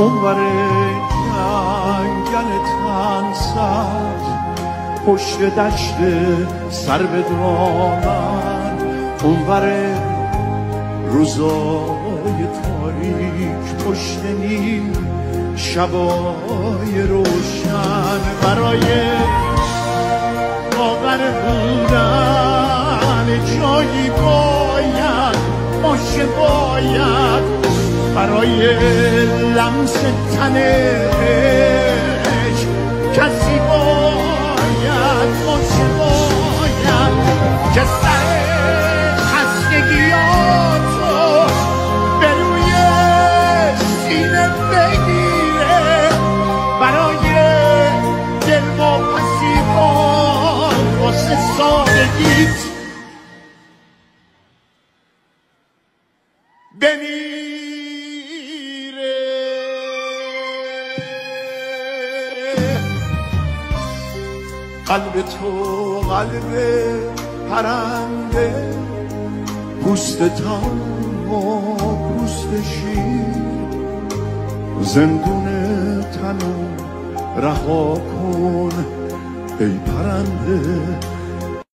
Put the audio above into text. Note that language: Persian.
اونور جنگل تن سبز پشت دشت سر به دامن، اونور روزای تاریک پشت نیل شبای روشن. برای واقعا بودن جایی باید باشه، باید برای لمس تنش کسی باید باشه، باید که سر خستگیاتو به روی سینه بگیره، برای دل واپسیبان واسه سادگیت بمیره. قلب تو قلب پرنده، پوست تن و پوست شیر، زندون تنو رها کن ای پرنده